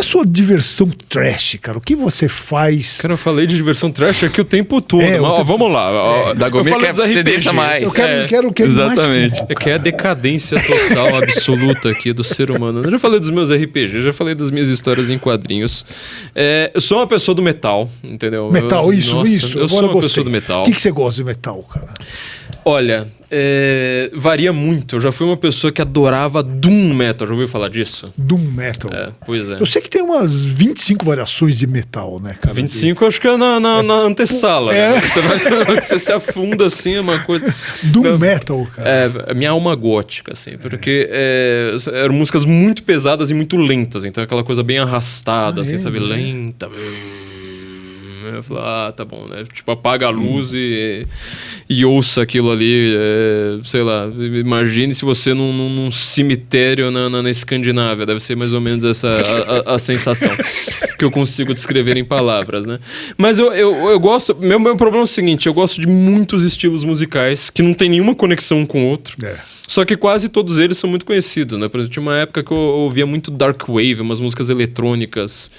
a sua diversão trash, cara? O que você faz? Cara, eu falei de diversão trash aqui o tempo todo. Vamos lá. Dagomir quer você deixa mais. Eu quero o que exatamente. mais. Que é a decadência total, absoluta aqui do ser humano. Eu já falei dos meus RPG, já falei das minhas histórias em quadrinhos. Eu sou uma pessoa do metal, entendeu? Metal, isso. Eu sou uma pessoa do metal. O que você gosta de metal, cara? Olha, varia muito. Eu já fui uma pessoa que adorava Doom Metal. Já ouviu falar disso? Doom Metal. Pois é. Eu sei que tem umas 25 variações de metal, né, cara? 25 acho que é na antessala. Né? Você se afunda assim, é uma coisa... Doom Metal, cara. Minha alma gótica, assim. Porque eram músicas muito pesadas e muito lentas. Então aquela coisa bem arrastada, assim, sabe? Lenta. Eu falo, tá bom, né? Tipo, apaga a luz e ouça aquilo ali, sei lá, imagine se você num cemitério na Escandinávia, deve ser mais ou menos essa a sensação que eu consigo descrever em palavras, né? Mas eu gosto, meu problema é o seguinte, eu gosto de muitos estilos musicais que não tem nenhuma conexão um com o outro. Só que quase todos eles são muito conhecidos, né? Por exemplo, tinha uma época que eu ouvia muito Dark Wave, umas músicas eletrônicas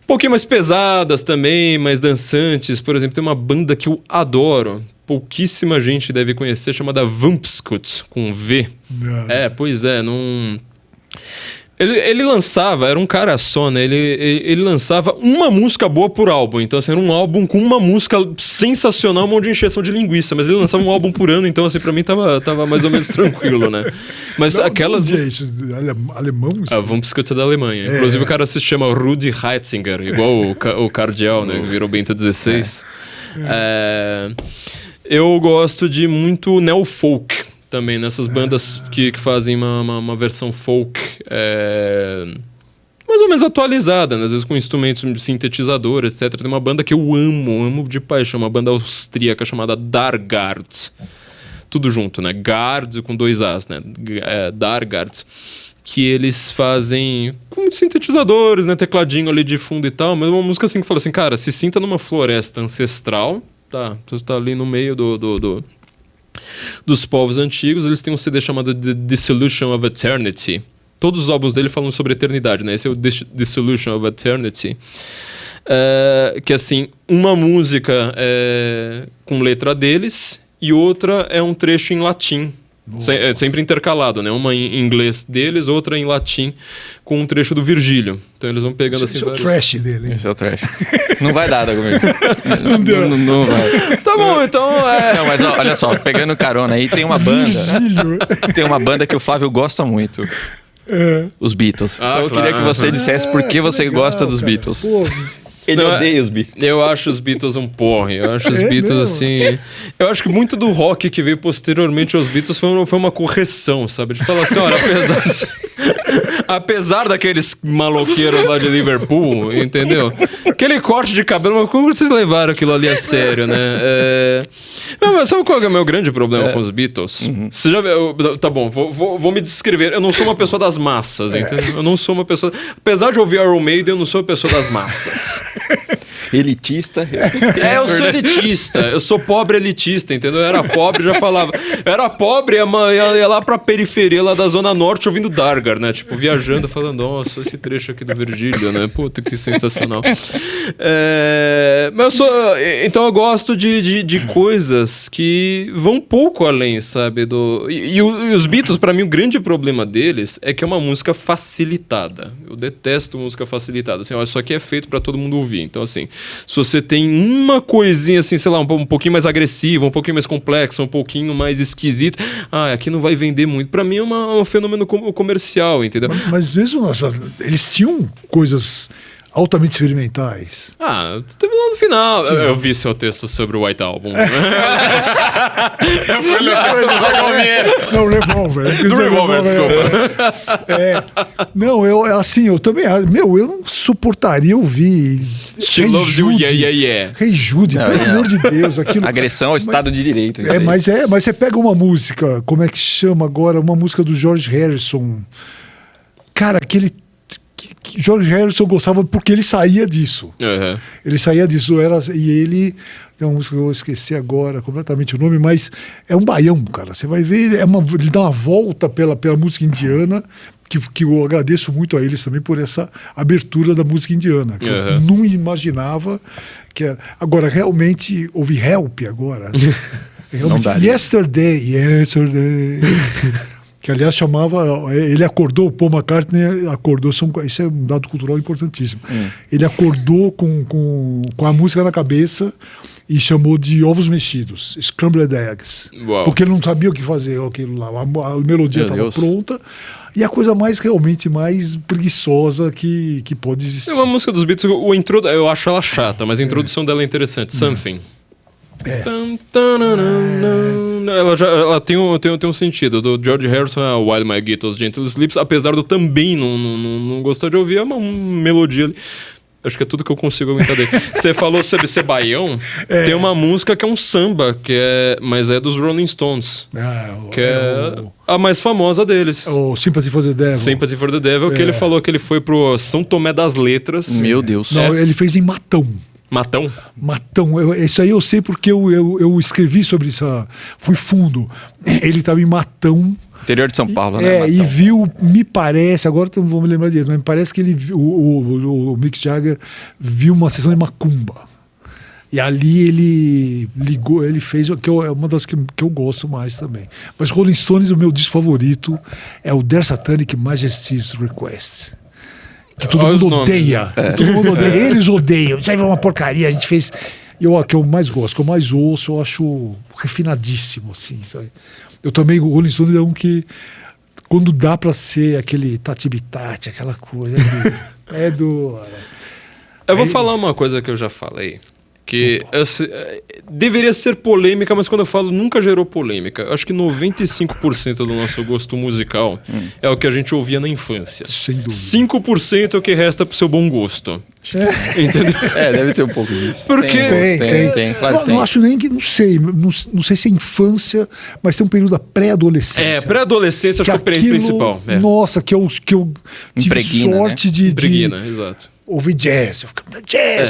um pouquinho mais pesadas também, mais dançantes. Por exemplo, tem uma banda que eu adoro, pouquíssima gente deve conhecer, chamada Vumpskut, com V. Pois é, não... Ele lançava, era um cara só, né? Ele lançava uma música boa por álbum. Então, assim, era um álbum com uma música sensacional, um monte de encheção de linguiça. Mas ele lançava um álbum por ano, então, assim, pra mim tava mais ou menos tranquilo, né? Mas não, aquelas... Alemão? A Vumpskut é da Alemanha. Inclusive, o cara se chama Rudi Heitzinger, igual o cardeal, né? Que virou Bento XVI. Eu gosto de muito neo-folk também, nessas bandas que fazem uma versão folk mais ou menos atualizada, né? Às vezes com instrumentos de sintetizador, etc. Tem uma banda que eu amo de paixão, uma banda austríaca chamada Dargard. Tudo junto, né? Gard com 2 As, né? Dargard. Que eles fazem com muitos sintetizadores, né? Tecladinho ali de fundo e tal, mas uma música assim que fala assim, cara, se sinta numa floresta ancestral, tá? Você tá ali no meio dos povos antigos. Eles têm um CD chamado The Dissolution of Eternity. Todos os álbuns dele falam sobre eternidade, né? Esse é o Dissolution of Eternity. Que assim, uma música com letra deles e outra é um trecho em latim. Sempre intercalado, né? Uma em inglês deles, outra em latim, com um trecho do Virgílio. Então eles vão pegando assim... Esse é o trash dele, hein? Esse é o trash. Não vai dar comigo. Não deu. Não vai. Tá bom, então... Não, mas olha só, pegando carona aí, tem uma banda... Virgílio. Tem uma banda que o Flávio gosta muito. Os Beatles. Então eu queria que você dissesse por que você legal, gosta dos cara. Beatles. Pô, Ele odeia os Beatles. Eu acho os Beatles um porre. Eu acho os Beatles mesmo? assim... Eu acho que muito do rock que veio posteriormente aos Beatles foi uma correção, sabe? De falar assim, olha, apesar daqueles maloqueiros lá de Liverpool, entendeu? Aquele corte de cabelo, mas como vocês levaram aquilo ali a sério, né? Não, mas sabe qual é o meu grande problema com os Beatles? Você já viu? Tá bom, vou me descrever. Eu não sou uma pessoa das massas, entendeu? Eu não sou uma pessoa... Apesar de ouvir Iron Maiden, eu não sou uma pessoa das massas. Elitista. Eu sou elitista. Eu sou pobre elitista, entendeu? Eu era pobre, já falava. Eu era pobre, ia lá pra periferia lá da Zona Norte ouvindo Dargar, né? Tipo, viajando, falando, nossa, esse trecho aqui do Virgílio, né? Puta, que sensacional. Mas então eu gosto de coisas que vão um pouco além, sabe? E os Beatles, pra mim, o grande problema deles é que é uma música facilitada. Eu detesto música facilitada. Assim, ó, isso aqui é feito pra todo mundo ouvir. Então, assim, se você tem uma coisinha assim, sei lá, um pouquinho mais agressiva, um pouquinho mais complexa, um pouquinho mais esquisita, aqui não vai vender muito. Pra mim é um fenômeno comercial, entendeu? Mas mesmo eles tinham coisas altamente experimentais. Teve lá no final. Eu vi seu texto sobre o White Album. Não, Revolver. Do Revolver, desculpa. Não, eu também... eu não suportaria ouvir... She loves you, yeah. Hey Jude, pelo amor de Deus. Aquilo... Agressão ao Estado de Direito. Mas você pega uma música, como é que chama agora? Uma música do George Harrison. Cara, aquele... George Harrison gostava porque ele saía disso. Ele saía disso. E ele... Tem uma música que eu vou esquecer agora completamente o nome, mas é um baião, cara. Você vai ver, ele dá uma volta pela música indiana, que eu agradeço muito a eles também por essa abertura da música indiana, que eu não imaginava que era. Agora, realmente, ouvir Help agora. Realmente, Yesterday. Que, aliás, chamava... Ele acordou, o Paul McCartney acordou... Isso é um dado cultural importantíssimo. Ele acordou com a música na cabeça e chamou de ovos mexidos, Scrambled Eggs. Uau. Porque ele não sabia o que fazer aquilo lá. A melodia estava pronta. E a coisa realmente mais preguiçosa que pode existir. É uma música dos Beatles, eu acho ela chata, mas a introdução dela é interessante. Something. Ela tem um sentido. Do George Harrison, While My Guitar Gently Sleeps, apesar de eu também não gostar de ouvir, é uma melodia ali. Acho que é tudo que eu consigo aguentar dele. Você falou sobre ser baião. Tem uma música que é um samba, mas é dos Rolling Stones. Que é a mais famosa deles. O Sympathy for the Devil. Sympathy for the Devil, que ele falou que ele foi pro São Tomé das Letras. Meu Deus. Não, ele fez em Matão. Matão? Matão. Isso aí eu sei porque eu escrevi sobre isso. Fui fundo. Ele estava em Matão. Interior de São Paulo, né? E viu, me parece, agora eu não vou me lembrar disso, mas me parece que o Mick Jagger viu uma sessão de macumba. E ali ele ligou, ele fez, que é uma das que eu gosto mais também. Mas Rolling Stones, o meu disco favorito é o Their Satanic Majesty's Request. Que todo mundo odeia. Todo mundo odeia. Eles odeiam. Isso aí é uma porcaria. A gente fez. Que eu mais gosto, que eu mais ouço, eu acho refinadíssimo, assim, sabe? Eu também, o Rolling Stones é um que, quando dá pra ser aquele tati-bitati, aquela coisa, Eu vou falar uma coisa que eu já falei, que deveria ser polêmica, mas quando eu falo, nunca gerou polêmica. Eu acho que 95% do nosso gosto musical é o que a gente ouvia na infância. Sem dúvida. 5% é o que resta pro seu bom gosto. Entendeu? Deve ter um pouco disso. Porque tem, claro que tem. Não acho nem que, não sei se é infância, mas tem um período da pré-adolescência. Pré-adolescência acho que é o período principal. Nossa, que eu tive sorte, né? Impregna, exato. Ouvir jazz.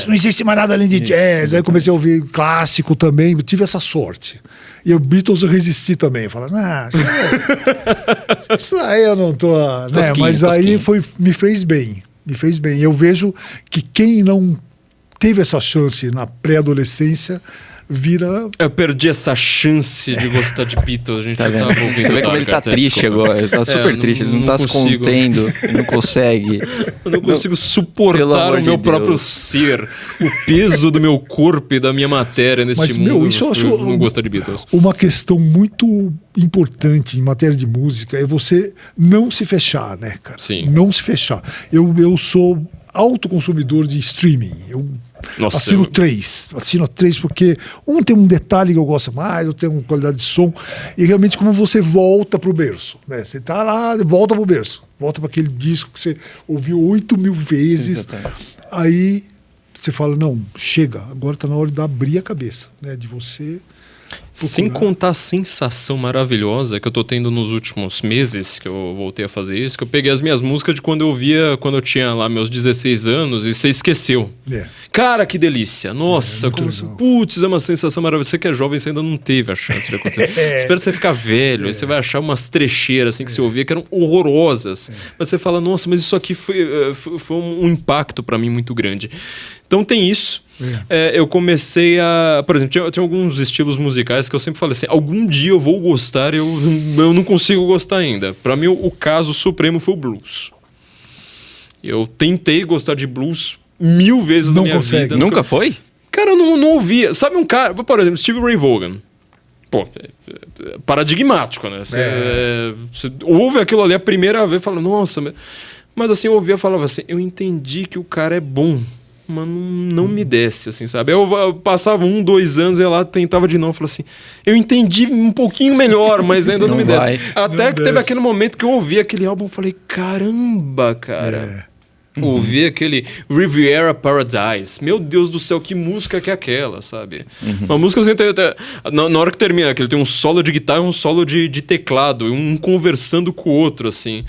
Não existe mais nada além de jazz. Aí comecei a ouvir clássico também. Eu tive essa sorte. E o Beatles eu resisti também. Falando, isso aí eu não tô... Né? Mas aí me fez bem. Me fez bem. Eu vejo que quem não teve essa chance na pré-adolescência vira... Eu perdi essa chance de gostar de Beatles. A gente tá vendo? Você vê como ele tá triste agora. Ele tá super triste. Ele não tá se contendo. Ele não consegue. Eu não consigo suportar o meu próprio ser. O peso do meu corpo e da minha matéria neste mundo. Isso eu acho não gosta de Beatles. Uma questão muito importante em matéria de música é você não se fechar, né, cara? Sim. Não se fechar. Eu sou autoconsumidor de streaming. Assino três, porque tem um detalhe que eu gosto mais, eu tenho uma qualidade de som, e realmente como você volta pro berço, né? Você tá lá, volta pro berço, volta para aquele disco que você ouviu 8.000 vezes. Exatamente. Aí você fala, não, chega, agora tá na hora de abrir a cabeça, né? De você... Sem contar a sensação maravilhosa que eu tô tendo nos últimos meses, que eu voltei a fazer isso, que eu peguei as minhas músicas de quando eu via, quando eu tinha lá meus 16 anos, e você esqueceu. Cara, que delícia! Nossa, putz, é uma sensação maravilhosa. Você que é jovem, você ainda não teve a chance de acontecer. Espera você ficar velho, aí você vai achar umas trecheiras assim que você ouvia que eram horrorosas. Mas você fala, nossa, mas isso aqui foi um impacto pra mim muito grande. Então tem isso. Eu comecei a... Por exemplo, tinha alguns estilos musicais que eu sempre falei assim, algum dia eu vou gostar e eu não consigo gostar ainda. Pra mim, o caso supremo foi o blues. Eu tentei gostar de blues 1000 vezes na minha vida. Nunca foi? Cara, eu não ouvia. Sabe um cara... Por exemplo, Stevie Ray Vaughan. Pô, paradigmático, né? Você ouve aquilo ali a primeira vez e fala, nossa... Mas assim, eu ouvia e falava assim, eu entendi que o cara é bom. Mas não me desce, assim, sabe? Eu passava 1, 2 anos, ia lá, tentava de novo, falava assim, eu entendi um pouquinho melhor, mas ainda não me desce. Até que teve aquele momento que eu ouvi aquele álbum, eu falei, caramba, cara. Ouvir aquele Riviera Paradise. Meu Deus do céu, que música que é aquela, sabe? Uma música assim, na hora que termina, que ele tem um solo de guitarra e um solo de teclado, um conversando com o outro, assim.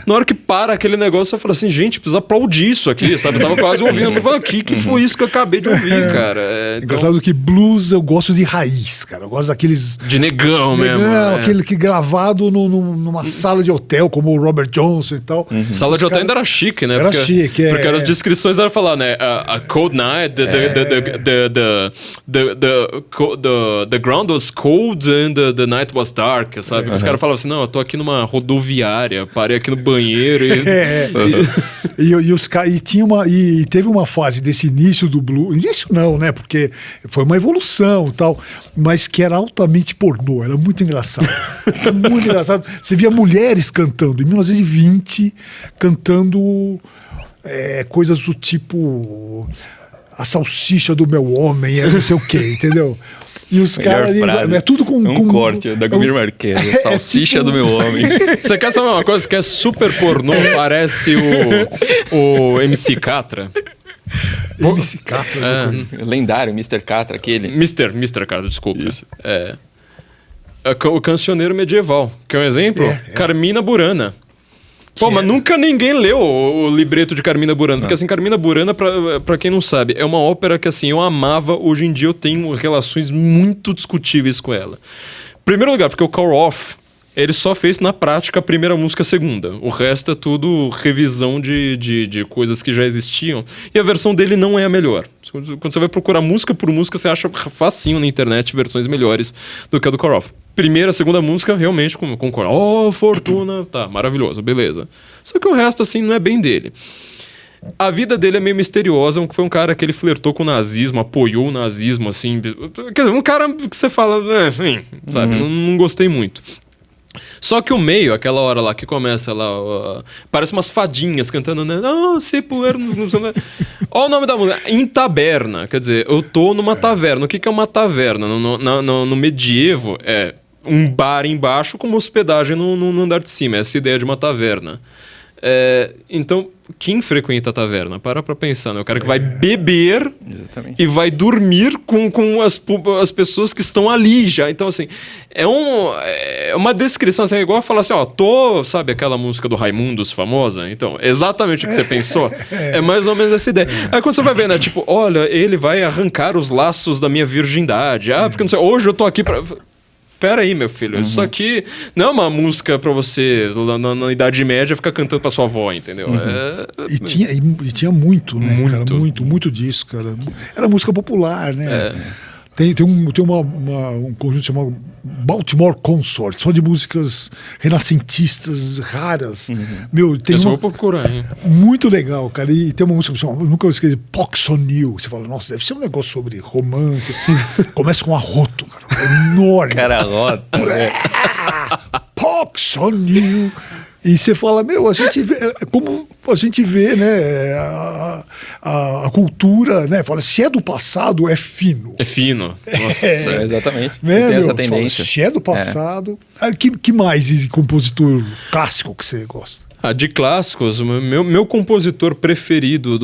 Na hora que para aquele negócio, eu falo assim, gente, precisa aplaudir isso aqui, sabe? Eu tava quase ouvindo, eu falei, que foi isso que eu acabei de ouvir, cara? Engraçado que blues eu gosto de raiz, cara. Eu gosto daqueles... De negão mesmo. Aquele que gravado numa sala de hotel, como o Robert Johnson e tal. Sala de hotel ainda era chique, né? Era chique, porque as descrições eram falar, né? A cold night, the ground was cold and the night was dark, sabe? Os caras falavam assim, não, eu tô aqui numa rodoviária, parei aqui no banheiro e teve uma fase desse início do blues, início não, né? Porque foi uma evolução e tal, mas que era altamente pornô, era muito engraçado. Era muito engraçado. Você via mulheres cantando, em 1920, cantando coisas do tipo a salsicha do meu homem, não sei o quê, entendeu? E os caras ali, é tudo com... corte da Gomir Marquez, salsicha do meu homem. Você quer saber uma coisa que é super pornô? Parece o MC Catra. MC Catra. Lendário, Mr. Catra, aquele. Mr. Catra, desculpa. Isso. O cancioneiro medieval, que é um exemplo. Carmina Burana. Pô, mas nunca ninguém leu o libreto de Carmina Burana. Porque assim, Carmina Burana, pra quem não sabe, é uma ópera que assim, eu amava. Hoje em dia eu tenho relações muito discutíveis com ela. Primeiro lugar, porque o Carl Orff, ele só fez na prática a primeira música e a segunda. O resto é tudo revisão de coisas que já existiam. E a versão dele não é a melhor. Quando você vai procurar música por música, você acha facinho na internet versões melhores do que a do Carl Orff. Primeira, segunda música, realmente concordo. Oh, Fortuna, tá, maravilhoso, beleza. Só que o resto, assim, não é bem dele. A vida dele é meio misteriosa, foi um cara que ele flertou com o nazismo, apoiou o nazismo, assim. Quer dizer, um cara que você fala, sabe, não gostei muito. Só que o meio, aquela hora lá que começa lá, parece umas fadinhas cantando, né? Olha o nome da música, Em Taberna. Quer dizer, eu tô numa taverna. O que é uma taverna? No medievo, é um bar embaixo com uma hospedagem no andar de cima. Essa ideia de uma taverna. Então, quem frequenta a taverna? Para pra pensar, né? O cara que vai beber e vai dormir com as pessoas que estão ali já. Então, assim, é uma descrição, assim, é igual falar assim, sabe aquela música do Raimundos famosa? Então, exatamente o que você pensou. É mais ou menos essa ideia. Aí quando você vai ver, né? Tipo, olha, ele vai arrancar os laços da minha virgindade. Porque não sei, hoje eu tô aqui pra... Pera aí, meu filho, isso aqui não é uma música pra você, na Idade Média, ficar cantando pra sua avó, entendeu? E tinha muito, né, cara? Muito disso, cara. Era música popular, né? Tem um conjunto chamado Baltimore Consort, só de músicas renascentistas raras. Meu, tem vou procurar, hein? Muito legal, cara. E tem uma música que eu nunca esqueci, Pox O'Neill. Você fala, nossa, deve ser um negócio sobre romance. Começa com arroto, cara. Enorme. Cara, arroto. Pox O'Neill. E você fala, a gente vê, como a gente vê, né, a cultura, né, fala, se é do passado, é fino. É fino, nossa. Exatamente. Né, tem essa tendência. Fala, se é do passado... Que mais de compositor clássico que você gosta? De clássicos, meu compositor preferido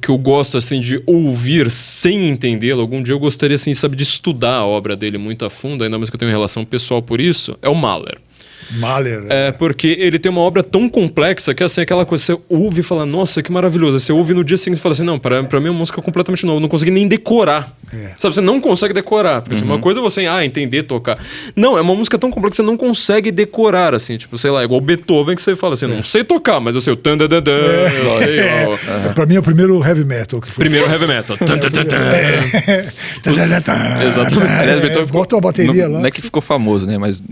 que eu gosto assim de ouvir sem entendê-lo, algum dia eu gostaria assim, sabe, de estudar a obra dele muito a fundo, ainda mais que eu tenho relação pessoal por isso, é o Mahler. Porque ele tem uma obra tão complexa que assim, aquela coisa, você ouve e fala, nossa, que maravilhoso. Você ouve no dia seguinte e fala assim, não, pra mim é uma música completamente nova, eu não consegui nem decorar. Sabe, você não consegue decorar. Porque assim, uma coisa é você entender, tocar. Não, é uma música tão complexa que você não consegue decorar, assim, tipo, sei lá, igual Beethoven que você fala assim, não sei tocar, mas eu sei o eu sei. Pra mim é o primeiro heavy metal que foi. Primeiro heavy metal. Exatamente. Aliás, Beethoven bota uma bateria lá. Não é que ficou famoso, né, mas...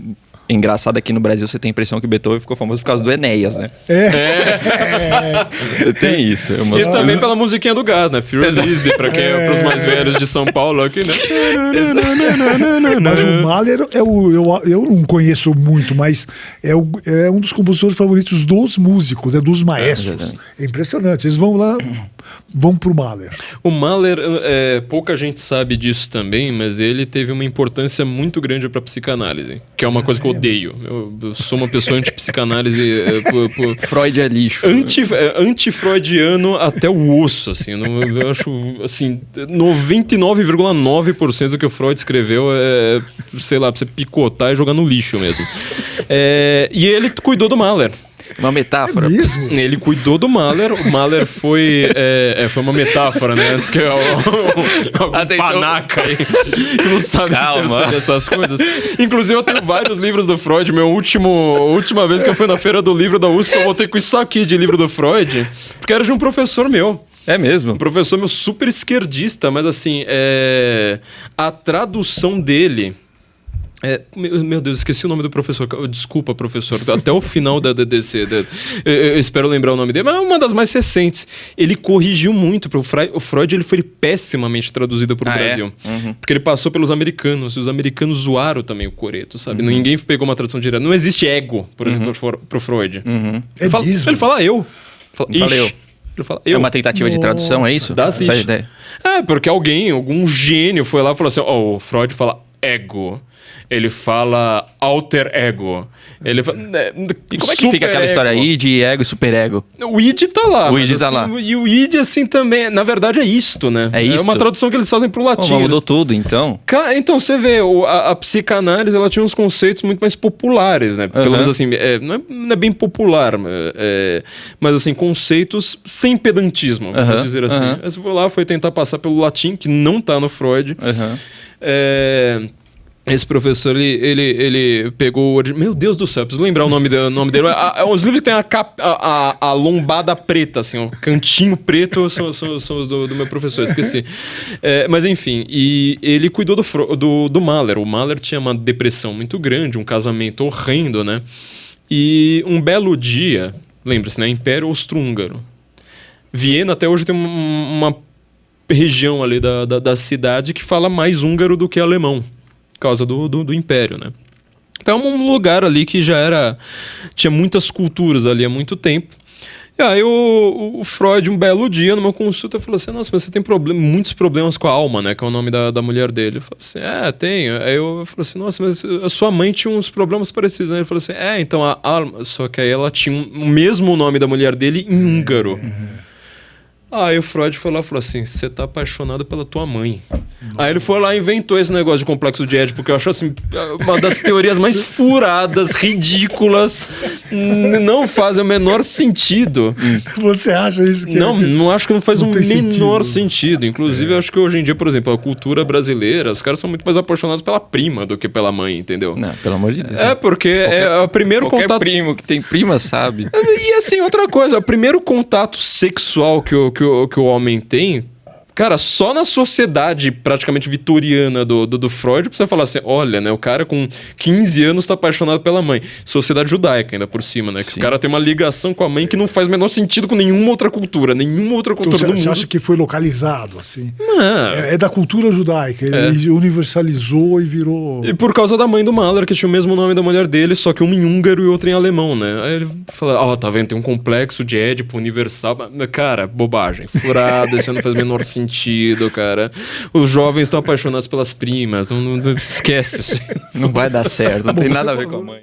Engraçado, aqui no Brasil você tem a impressão que Beethoven ficou famoso por causa do Enéas, né? Você tem isso. E também pela musiquinha do Gás, né? Fear Elise, pros mais velhos de São Paulo aqui, né? Mas o Mahler, eu não conheço muito, mas é um dos compositores favoritos dos músicos, dos maestros. É impressionante. Eles vão lá, vão pro Mahler. O Mahler, pouca gente sabe disso também, mas ele teve uma importância muito grande pra psicanálise, que é uma coisa que eu odeio. Eu sou uma pessoa anti-psicanálise. Freud é lixo. Anti-freudiano até o osso, assim. Eu acho, assim, 99,9% do que o Freud escreveu é, sei lá, pra você picotar e jogar no lixo mesmo. E ele cuidou do Mahler. Uma metáfora. É mesmo? Ele cuidou do Mahler. O Mahler foi uma metáfora, né? Antes que algum panaca aí que não sabe pensar nessas coisas. Inclusive, eu tenho vários livros do Freud. Última vez que eu fui na feira do livro da USP, eu voltei com isso aqui de livro do Freud, porque era de um professor meu. É mesmo? Um professor meu super esquerdista, mas assim, a tradução dele... meu Deus, esqueci o nome do professor. Desculpa, professor. Até o final desse... eu espero lembrar o nome dele. Mas é uma das mais recentes. Ele corrigiu muito. O Freud ele foi pessimamente traduzido para o Brasil. Uhum. Porque ele passou pelos americanos. E os americanos zoaram também o coreto, sabe? Uhum. Ninguém pegou uma tradução direta. Não existe ego, por exemplo, pro Freud. Uhum. Ele fala eu. Ele fala, eu. É uma tentativa de tradução, é isso? Essa ideia. Porque algum gênio foi lá e falou assim... o Freud fala ego. Ele fala alter ego. Ele fala, e como é que fica aquela história id, ego e superego? O id tá lá. O id tá assim, lá. E o id, assim, também... Na verdade, é isto, né? É isto. É uma tradução que eles fazem pro latim. Mudou tudo, então. Então, você vê, a psicanálise, ela tinha uns conceitos muito mais populares, né? Pelo menos, assim, não é bem popular, mas, assim, conceitos sem pedantismo, vamos dizer assim. Você foi lá, foi tentar passar pelo latim, que não tá no Freud. Esse professor, ele pegou... Meu Deus do céu, preciso lembrar o nome dele. Os livros que tem a lombada preta, assim, o cantinho preto são os do meu professor, esqueci. Mas enfim, e ele cuidou do Mahler. O Mahler tinha uma depressão muito grande, um casamento horrendo, né? E um belo dia, lembra-se, né? Império Austro-Húngaro. Viena até hoje tem uma região ali da cidade que fala mais húngaro do que alemão. Por causa do Império, né? Então é um lugar ali que tinha muitas culturas ali há muito tempo. E aí o Freud, um belo dia, numa consulta, falou assim, nossa, mas você tem muitos problemas com a alma, né? Que é o nome da mulher dele. Eu falei assim, tenho. Aí eu falei assim, nossa, mas a sua mãe tinha uns problemas parecidos, né? Ele falou assim, então a alma... Só que aí ela tinha o mesmo nome da mulher dele em húngaro. Aí o Freud foi lá e falou assim, você tá apaixonado pela tua mãe. Aí ele foi lá e inventou esse negócio de complexo de Édipo, que eu acho assim, uma das teorias mais furadas, ridículas, não fazem o menor sentido. Você acha isso que não acho que não faz menor sentido. Inclusive, eu acho que hoje em dia, por exemplo, a cultura brasileira, os caras são muito mais apaixonados pela prima do que pela mãe, entendeu? Não, pelo amor de Deus. Porque é o primeiro qualquer contato... primo que tem prima sabe. E assim, outra coisa, o primeiro contato sexual que o homem tem, cara, só na sociedade praticamente vitoriana do Freud, pra você falar assim, olha, né, o cara com 15 anos tá apaixonado pela mãe. Sociedade judaica ainda por cima, né? Que o cara tem uma ligação com a mãe que não faz o menor sentido com nenhuma outra cultura do mundo. Você acha que foi localizado, assim? É da cultura judaica, ele universalizou e virou... E por causa da mãe do Mahler, que tinha o mesmo nome da mulher dele, só que um em húngaro e outro em alemão, né? Aí ele fala, tá vendo, tem um complexo de Édipo universal. Cara, bobagem, furado, isso não faz o menor sentido, cara. Os jovens estão apaixonados pelas primas, não esquece isso. Não vai dar certo, não tem nada a ver com a mãe.